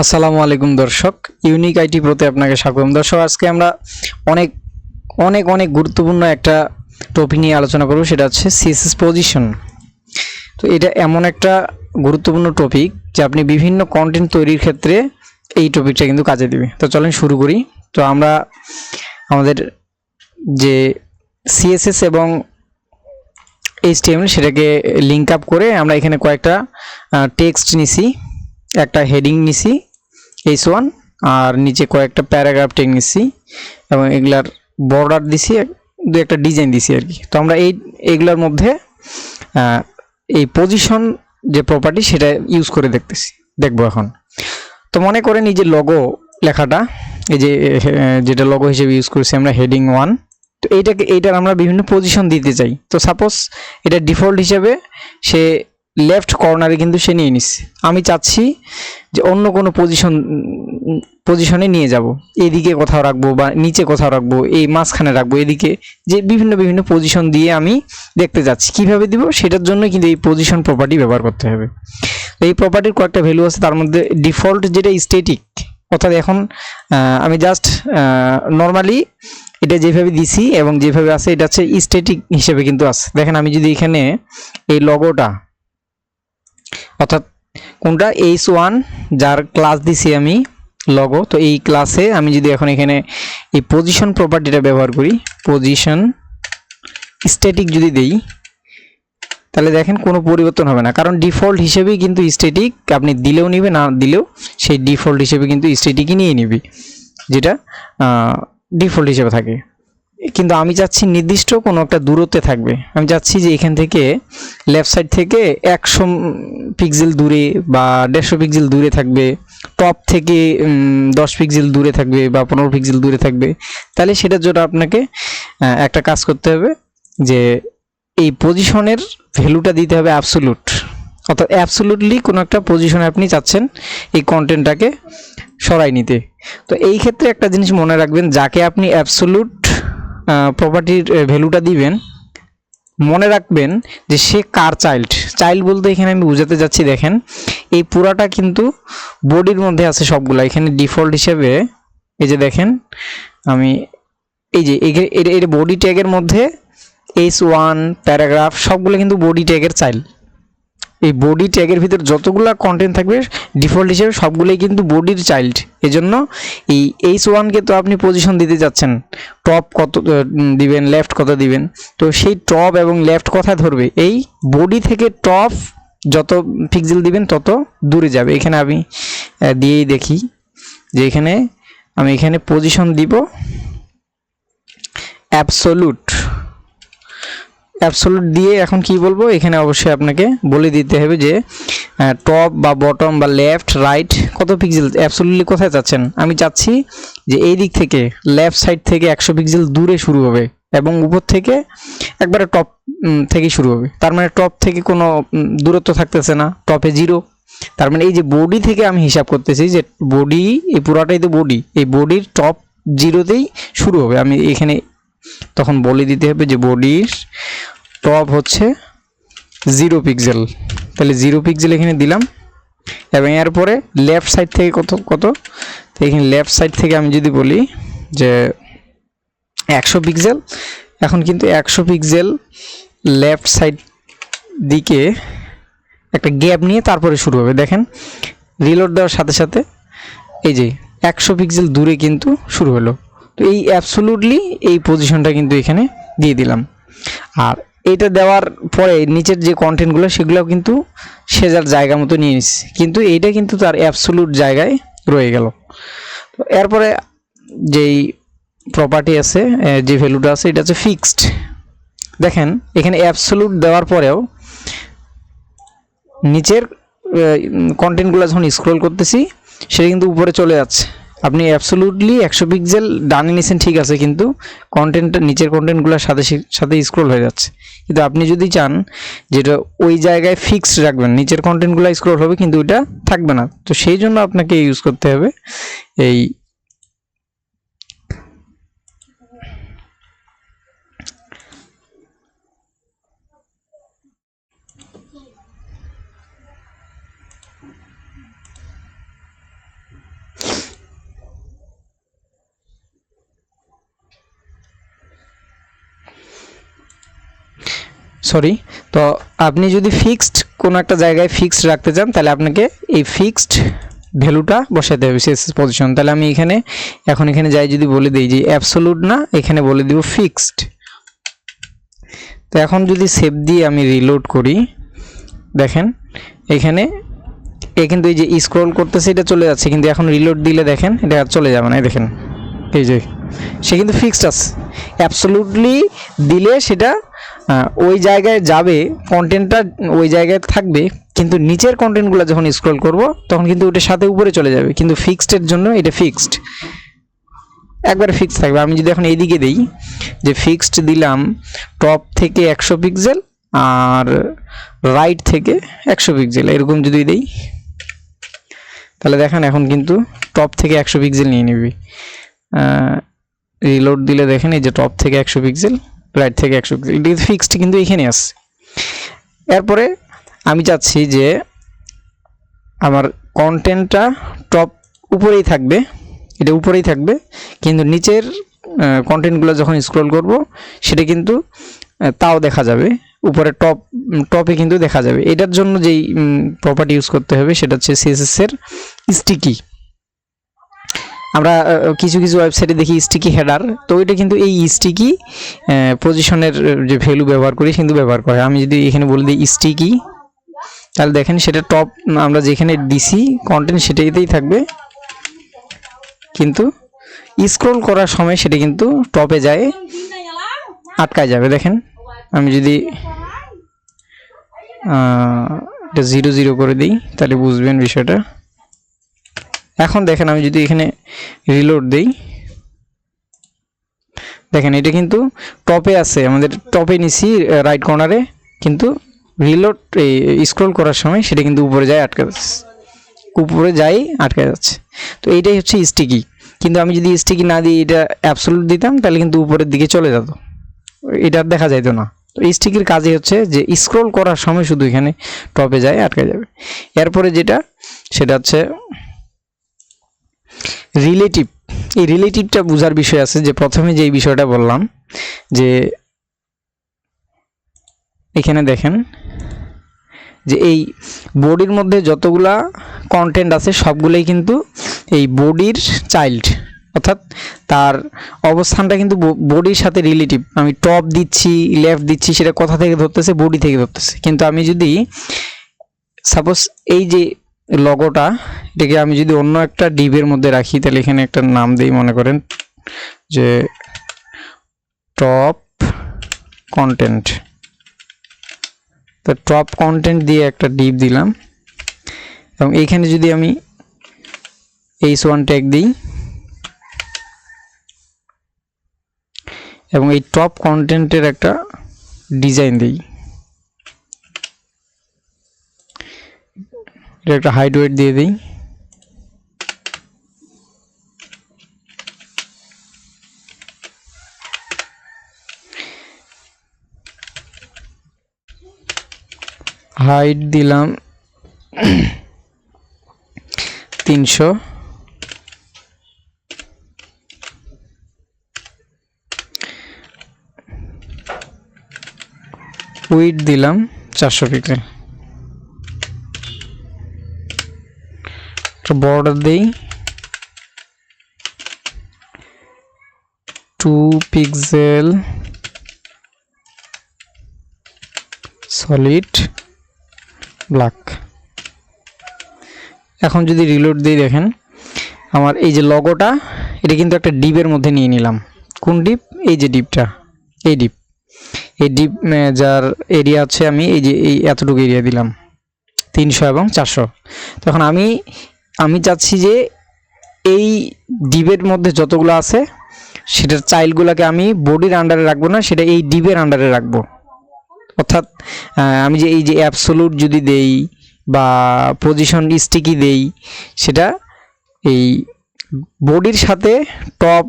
আসসালামু আলাইকুম দর্শক, ইউনিক আইটি প্রোতে আপনাকে স্বাগতম। দর্শক, আজকে আমরা অনেক অনেক অনেক গুরুত্বপূর্ণ একটা টপিক নিয়ে আলোচনা করব, সেটা হচ্ছে সিএসএস পজিশন। তো এটা এমন একটা গুরুত্বপূর্ণ টপিক যে আপনি বিভিন্ন কন্টেন্ট তৈরির ক্ষেত্রে এই টপিকটা কিন্তু কাজে দিবে। তো চলেন শুরু করি। তো আমরা আমাদের যে সিএসএস এবং এইচটিএমএল সেটাকে লিঙ্ক আপ করে আমরা এখানে কয়েকটা টেক্সট নিছি, একটা হেডিং নিছি H1 আর নিচে কয়েকটা প্যারাগ্রাফ টেক নিছি এবং এগুলার বর্ডার দিছি, দু একটা ডিজাইন দিছি আর কি। তো আমরা এইগুলার মধ্যে এই পজিশন যে প্রপার্টি সেটা ইউজ করে দেখবো এখন। তো মনে করেন এই যে লগো লেখাটা, এই যে যেটা লগো হিসেবে ইউজ করছি আমরা হেডিং 1, তো এইটার আমরা বিভিন্ন পজিশন দিতে চাই। তো সাপোজ এটা ডিফল্ট হিসেবে সে লেফট কর্নারে কিন্তু সে নিয়ে নিচ্ছে, আমি চাচ্ছি যে অন্য কোনো পজিশনে নিয়ে যাব, এদিকে কোথাও রাখবো বা নিচে কোথাও রাখবো, এই মাঝখানে রাখবো, এদিকে, যে বিভিন্ন পজিশন দিয়ে আমি দেখতে যাচ্ছি। কিভাবে দিব সেটার জন্য কিন্তু এই পজিশন প্রপার্টি ব্যবহার করতে হবে। তো এই প্রপার্টির কয়েকটা ভ্যালু আছে, তার মধ্যে ডিফল্ট যেটা স্ট্যাটিক, অর্থাৎ এখন আমি জাস্ট নর্মালি এটা যেভাবে দিছি এবং যেভাবে আছে এটা হচ্ছে স্ট্যাটিক হিসেবে কিন্তু আছে। দেখেন আমি যদি এখানে এই লগোটা, অর্থাৎ কোনটা H1 যার ক্লাস দিছি আমি লগো, তো এই ক্লাসে আমি যদি এখন এখানে এই পজিশন প্রপার্টিটা ব্যবহার করি, পজিশন স্ট্যাটিক যদি দেই, তাহলে দেখেন কোনো পরিবর্তন হবে না, কারণ ডিফল্ট হিসেবেই কিন্তু স্ট্যাটিক আপনি দিলেও নিবে, না দিলেও সেই ডিফল্ট হিসেবে কিন্তু স্ট্যাটিকই নিয়ে নিবে, যেটা ডিফল্ট হিসেবে থাকে। কিন্তু আমি চাচ্ছি নির্দিষ্ট কোনো একটা দূরত্বে থাকবে। আমি চাচ্ছি যে এখান থেকে লেফট সাইড থেকে 100 পিক্সেল দূরে বা 150 পিক্সেল দূরে থাকবে, টপ থেকে 10 পিক্সেল দূরে থাকবে বা 15 পিক্সেল দূরে থাকবে। তাহলে সেটার জন্য আপনাকে একটা কাজ করতে হবে, যে এই পজিশনের ভ্যালুটা দিতে হবে অ্যাবসোলুট, অর্থাৎ অ্যাবসোলুটলি কোনো একটা পজিশনে আপনি চাচ্ছেন এই কন্টেন্টটাকে সরাই নিতে। তো এই ক্ষেত্রে একটা জিনিস মনে রাখবেন, যাকে আপনি অ্যাবসোলুট প্রপার্টির ভ্যালুটা দিবেন, মনে রাখবেন যে সে কার চাইল্ড বলতে এখানে আমি বোঝাতে যাচ্ছি, দেখেন এই পুরাটা কিন্তু বডির মধ্যে আছে সবগুলা। এখানে ডিফল্ট হিসেবে এই যে দেখেন আমি এই যে এর বডি ট্যাগের মধ্যে H1 প্যারাগ্রাফ সবগুলো কিন্তু বডি ট্যাগের চাইল্ড। এই বডি ট্যাগের ভিতর যতগুলো কন্টেন্ট থাকবে ডিফল্ট হিসেবে সবগুলোই কিন্তু বডির চাইল্ড। এজন্য এই H1 কে তো আপনি পজিশন দিতে যাচ্ছেন, টপ কত দিবেন, লেফট কত দিবেন, তো সেই টপ এবং লেফট কথা ধরবে এই বডি থেকে টপ যত পিক্সেল দিবেন তত দূরে যাবে। এখানে আমি দিয়েই দেখি যে এখানে আমি এখানে পজিশন দিব অ্যাবসোলুট দিয়ে এখন কি বলবো, এখানে অবশ্যই আপনাকে বলে দিতে হবে যে টপ বা বটম বা লেফট রাইট কত পিক্সেল অ্যাবসোলুটলি কোথায় চাচ্ছেন। আমি চাচ্ছি যে এই দিক থেকে লেফট সাইড থেকে 100 পিক্সেল দূরে শুরু হবে এবং উপর থেকে একবারে টপ থেকে শুরু হবে। তার মানে টপ থেকে কোনো দূরত্ব থাকতেছে না, টপে 0। তার মানে এই যে বডি থেকে আমি হিসাব করতেছি যে বডি, এই পুরাটাই তো বডি, এই বডির টপ 0তেই শুরু হবে। আমি এখানে তখন বলে দিতে হবে যে বডির টপ হচ্ছে 0 পিক্সেল, তাহলে 0 পিক্সেল এখানে দিলাম। এবং এরপরে লেফট সাইড থেকে কত তো এখানে লেফট সাইড থেকে আমি যদি বলি যে 100 পিক্সেল, এখন কিন্তু 100 পিক্সেল লেফট সাইড দিকে একটা গ্যাপ নিয়ে তারপরে শুরু হবে। দেখেন রিলোড দেওয়ার সাথে সাথে এই যে 100 পিক্সেল দূরে কিন্তু শুরু হলো। তো এই অ্যাবসোলুটলি এই পজিশনটা কিন্তু এখানে দিয়ে দিলাম। আর এটা দেওয়ার পরে নিচের যে কন্টেন্টগুলো সেগুলোও কিন্তু সে যার জায়গা মতো নিয়ে নিচ্ছে, কিন্তু এইটা কিন্তু তার অ্যাবসোলুট জায়গায় রয়ে গেল। তো এরপরে যেই প্রপার্টি আছে, যে ভ্যালুটা আছে, এটা হচ্ছে ফিক্সড। দেখেন এখানে অ্যাবসোলুট দেওয়ার পরেও নিচের কন্টেন্টগুলো যখন স্ক্রল করতেছি সেটা কিন্তু উপরে চলে যাচ্ছে। আপনি অ্যাবসোলুটলি 100 পিক্সেল ডানে নিছেন ঠিক আছে, কিন্তু কন্টেন্টটা নিচের কন্টেন্টগুলোর সাথে স্ক্রল হয়ে যাচ্ছে। কিন্তু আপনি যদি চান যেটা ওই জায়গায় ফিক্সড রাখবেন, নিচের কন্টেন্টগুলো স্ক্রল হবে কিন্তু ওইটা থাকবে না, তো সেই জন্য আপনাকে ইউজ করতে হবে এই সরি। তো আপনি যদি ফিক্সড কোনো একটা জায়গায় ফিক্সড রাখতে চান তাহলে আপনাকে এই ফিক্সড ভ্যালুটা বসাতে হবে সিএসএস পজিশন। তাহলে আমি এখানে যাই যদি বলে দিই যে অ্যাবসোলুট না, এখানে বলে দিব ফিক্সড। তো এখন যদি সেভ দিয়ে আমি রিলোড করি, দেখেন এখানে কিন্তু এই যে স্ক্রল করতেছে এটা চলে যাচ্ছে, কিন্তু এখন রিলোড দিলে দেখেন এটা আর চলে যাবে না। দেখেন এই যে সে কিন্তু ফিক্সড আছে। অ্যাবসোলুটলি দিলে সেটা ওই জায়গায় যাবে, কন্টেন্টটা ওই জায়গায় থাকবে, কিন্তু নিচের কন্টেন্টগুলো যখন স্ক্রল করব তখন কিন্তু ওটার সাথে উপরে চলে যাবে। কিন্তু ফিক্সডের জন্য এটা ফিক্সড, একবারে ফিক্সড থাকবে। আমি যদি এখন এইদিকে দিই যে ফিক্সড দিলাম টপ থেকে 100 পিক্সেল আর রাইট থেকে 100 পিক্সেল, এরকম যদি দিই তাহলে দেখেন এখন কিন্তু টপ থেকে 100 পিক্সেল নিয়ে নিবি। রিলোড দিলে দেখেন এই যে টপ থেকে 100 পিক্সেল, রাইট থেকে 100 পিক্সেল, এটা ফিক্সড কিন্তু এখানে আছে। এরপরে আমি চাচ্ছি যে আমার কন্টেন্টটা টপ উপরেই থাকবে, এটা উপরেই থাকবে, কিন্তু নিচের কন্টেন্টগুলো যখন স্ক্রল করব সেটা কিন্তু তাও দেখা যাবে, উপরে টপে কিন্তু দেখা যাবে। এটার জন্য যেই প্রপার্টি ইউজ করতে হবে সেটা হচ্ছে সিএসএস এর স্টিকি। আমরা কিছু ওয়েবসাইটে দেখি স্টিকি হেডার, তো এটা কিন্তু এই স্টিকি পজিশনের যে ভ্যালু ব্যবহার করি কিন্তু ব্যবহার করে। আমি যদি এখানে বলে দিই স্টিকি, তাহলে দেখেন সেটা টপ আমরা যেখানে দিছি কন্টেন্ট সেটাইতেই থাকবে, কিন্তু স্ক্রল করার সময় সেটা কিন্তু টপে যায় আটকায় যাবে। দেখেন আমি যদি এটা 0 করে দিই তাহলে বুঝবেন বিষয়টা। এখন দেখেন আমি যদি এখানে রিলোড দেই, দেখেন এটা কিন্তু টপে আছে, আমাদের টপে নিছি রাইট কর্নারে, কিন্তু রিলোড স্ক্রল করার সময় সেটা কিন্তু উপরে যায় আটকে যাচ্ছে, তো এইটাই হচ্ছে স্টিকি। কিন্তু আমি যদি স্টিকি না দিই এটা অ্যাবসোলুট দিতাম তাহলে কিন্তু উপরের দিকে চলে যেত, এটা দেখা যাইতো না। তো স্টিকির কাজই হচ্ছে যে স্ক্রল করার সময় শুধু এখানে টপে যায় আটকে যাবে। এরপরে যেটা সেটা হচ্ছে রিলেটিভ। এই রিলেটিভটা বোঝার বিষয় আছে, যে প্রথমে যে বিষয়টা বললাম যে এখানে দেখেন যে এই বডির মধ্যে যতগুলা কন্টেন্ট আছে সবগুলোই কিন্তু এই বডির চাইল্ড, অর্থাৎ তার অবস্থানটা কিন্তু বডির সাথে রিলেটিভ। আমি টপ দিচ্ছি, লেফট দিচ্ছি, সেটা কোথা থেকে ধরতেছে, বডি থেকে ধরতেছে। কিন্তু আমি যদি সাপোজ এই যে লগোটা, এটাকে আমি যদি অন্য একটা ডিভের মধ্যে রাখি, তাহলে এখানে একটা নাম দিই, মনে করেন যে টপ কন্টেন্ট। তো টপ কন্টেন্ট দিয়ে একটা ডিভ দিলাম, এবং এইখানে যদি আমি h1 ট্যাগ দিই এবং এই টপ কন্টেন্টের একটা ডিজাইন দিই, এটা একটা হাইড ওয়েট দিয়ে দিই, হাইট দিলাম 300, উইডথ দিলাম 400 পিক্সেল, বর্ডার দেই 2 পিক্সেল সলিড ব্ল্যাক। এখন যদি রিলোড দিই দেখেন আমার এই যে লগোটা, এটা কিন্তু একটা ডিপের মধ্যে নিয়ে নিলাম। কোন ডিপ? এই যে ডিপটা, এই ডিপ যার এরিয়া আছে, আমি এই যে এই এতটুকু এরিয়া দিলাম 300 এবং 400। তখন আমি চাচ্ছি যে এই ডিপের মধ্যে যতগুলো আছে সেটার চাইল্ডগুলোকে আমি বডির আন্ডারে রাখবো না, সেটা এই ডিপের আন্ডারে রাখবো। অর্থাৎ আমি যে এই যে অ্যাবসোলুট যদি দেই বা পজিশন স্টিকি দেই, সেটা এই বডির সাথে টপ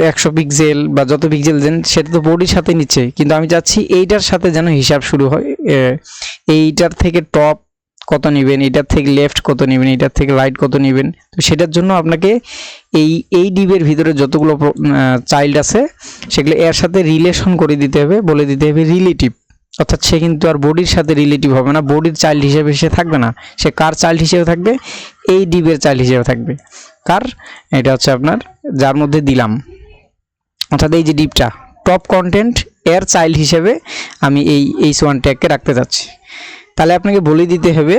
100 পিক্সেল বা যত পিক্সেল দেন সেটা তো বডির সাথে নিচ্ছে, কিন্তু আমি চাচ্ছি এইটার সাথে যেন হিসাব শুরু হয়। এইটার থেকে টপ কত নেবেন, এটার থেকে লেফট কত নেবেন, এটার থেকে রাইট কত নেবেন। তো সেটার জন্য আপনাকে এই ডিবের ভিতরে যতগুলো চাইল্ড আছে সেগুলো এর সাথে রিলেশন করে দিতে হবে, বলে দিতে হবে রিলেটিভ। অর্থাৎ সে কিন্তু আর বডির সাথে রিলেটিভ হবে না, বডির চাইল্ড হিসেবে সে থাকবে না, সে কার চাইল্ড হিসেবে থাকবে, এই ডিবের চাইল্ড হিসেবে থাকবে। কার, এটা হচ্ছে আপনার যার মধ্যে দিলাম, অর্থাৎ এই যে ডিপটা টপ কন্টেন্ট এর চাইল্ড হিসেবে আমি এই h1 ট্যাগকে রাখতে যাচ্ছি। তাহলে আপনাকে বলে দিতে হবে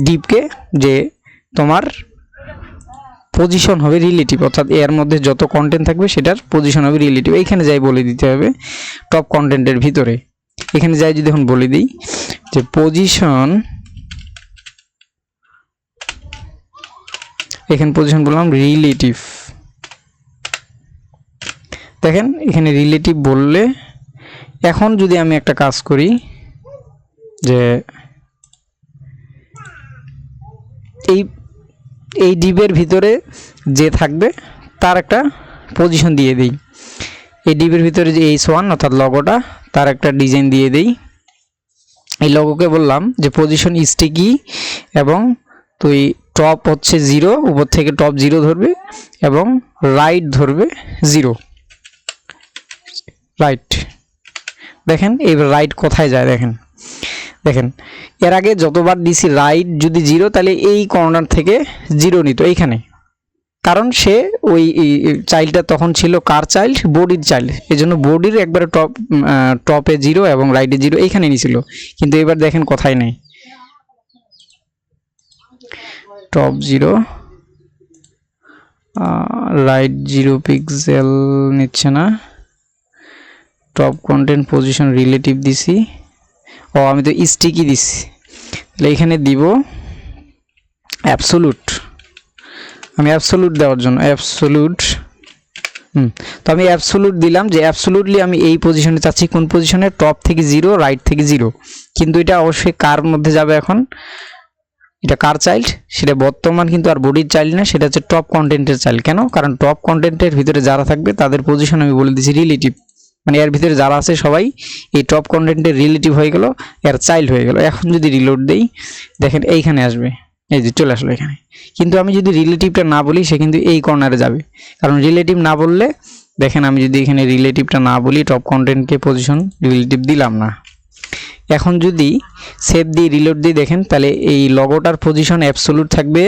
ডিপকে যে তোমার পজিশন হবে রিলেটিভ, অর্থাৎ এর মধ্যে যত কন্টেন্ট থাকবে সেটার পজিশন হবে রিলেটিভ। এইখানে যাই বলে দিতে হবে টপ কন্টেন্টের ভিতরে, এখানে যাই যদি এখন বলে দিই যে পজিশন, এখানে পজিশন বললাম রিলেটিভ। দেখেন এখানে রিলেটিভ বললে, এখন যদি আমি একটা কাজ করি যে এই ডিবের ভিতরে যে থাকবে তার একটা পজিশন দিয়ে দিই, এই ডিবের ভিতরে যে h1 অর্থাৎ লগোটা তার একটা ডিজাইন দিয়ে দেই। এই লগোকে বললাম যে পজিশন স্টিকি এবং তুই টপ হচ্ছে 0, উপর থেকে টপ 0 ধরবে এবং রাইট ধরবে 0, রাইট। দেখেন এবার রাইট কোথায় যায়, দেখেন দেখেন এর আগে যতবার দিছি রাইট যদি 0 তাহলে এই কর্নার থেকে 0 নিত এইখানে, কারণ সে ওই চাইল্ডটা তখন ছিল কার চাইল্ড, বডির চাইল্ড, এই জন্য বডির একবারে টপে 0 এবং রাইটে 0 এইখানে নিছিল। কিন্তু এবার দেখেন কোথায় নেই, টপ 0 রাইট 0 পিক্সেল নিচ্ছে না, টপ কন্টেন্ট পজিশন রিলেটিভ দিছি, ও আমি তো স্টিকি দিছি, তাহলে এখানে দিব অ্যাবসোলুট, আমি অ্যাবসোলুট দেওয়ার জন্য অ্যাবসোলুট, তো আমি অ্যাবসোলুট দিলাম যে অ্যাবসোলুটলি আমি এই পজিশনে চাচ্ছি, কোন পজিশনে, টপ থেকে 0 রাইট থেকে 0, কিন্তু এটা অবশ্যই কার মধ্যে যাবে, এখন এটা কার চাইল্ড, সেটা বর্তমান কিন্তু আর বডির চাইল্ড না, সেটা হচ্ছে টপ কন্টেন্টের চাইল্ড। কেন, কারণ টপ কন্টেন্টের ভিতরে যারা থাকবে তাদের পজিশন আমি বলে দিচ্ছি রিলেটিভ, মানে এর ভিতরে যারা আছে সবাই এই টপ কন্টেন্টের রিলেটিভ হয়ে গেল, এর চাইল্ড হয়ে গেল। এখন যদি রিলোড দেই দেখেন এইখানে আসবে, এই যে চলে আসলো এখানে। কিন্তু আমি যদি রিলেটিভটা না বলি সে কিন্তু এই কর্নারে যাবে, কারণ রিলেটিভ না বললে, দেখেন আমি যদি এখানে রিলেটিভটা না বলি, টপ কন্টেন্টকে পজিশন রিলেটিভ দিলাম না, এখন যদি সেভ দিয়ে রিলোড দিই দেখেন তাহলে এই লগোটার পজিশন অ্যাবসোলুট থাকবে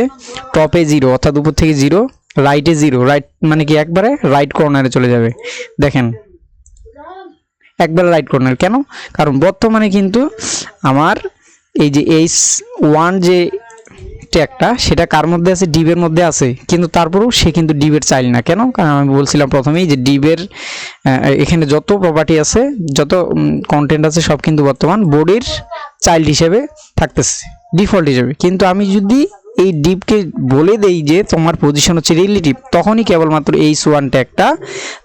টপে 0 অর্থাৎ উপর থেকে 0, রাইটে 0, রাইট মানে কি একবারে রাইট কর্নারে চলে যাবে। দেখেন একবার রাইট কর্নার, কেন, কারণ বর্তমানে কিন্তু আমার এই যে h1 যে ট্যাগটা সেটা কার মধ্যে আছে, ডিবের মধ্যে আছে, কিন্তু তারপরেও সে কিন্তু ডিবের চাইল্ড না। কেন, কারণ আমি বলছিলাম প্রথমেই যে ডিবের এখানে যত প্রপার্টি আছে, যত কন্টেন্ট আছে সব কিন্তু বর্তমান বডির চাইল্ড হিসেবে থাকতেছে, ডিফল্ট হিসেবে। কিন্তু আমি যদি এই ডিপকে বলে দেই যে তোমার পজিশন হচ্ছে রিলেটিভ, তখনই কেবলমাত্র h1 ট্যাগটা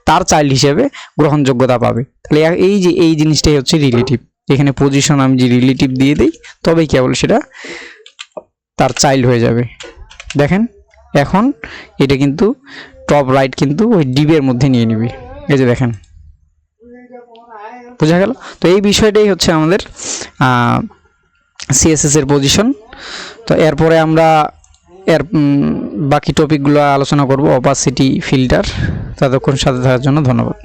তার চাইল্ড হিসেবে গ্রহণযোগ্যতা পাবে। তাহলে এই যে এই জিনিসটাই হচ্ছে রিলেটিভ, এখানে পজিশন আমি যে রিলেটিভ দিয়ে দিই তবেই কেবল সেটা তার চাইল্ড হয়ে যাবে। দেখেন এখন এটা কিন্তু টপ রাইট কিন্তু ওই ডিবের মধ্যে নিয়ে নিবে, এই যে দেখেন বোঝা গেল। তো এই বিষয়টাই হচ্ছে আমাদের সিএসএস এর পজিশন। তো এরপরে আমরা এর বাকি টপিকগুলো আলোচনা করব, অপাসিটি, ফিল্টার। ততক্ষণ সাথে থাকার জন্য ধন্যবাদ।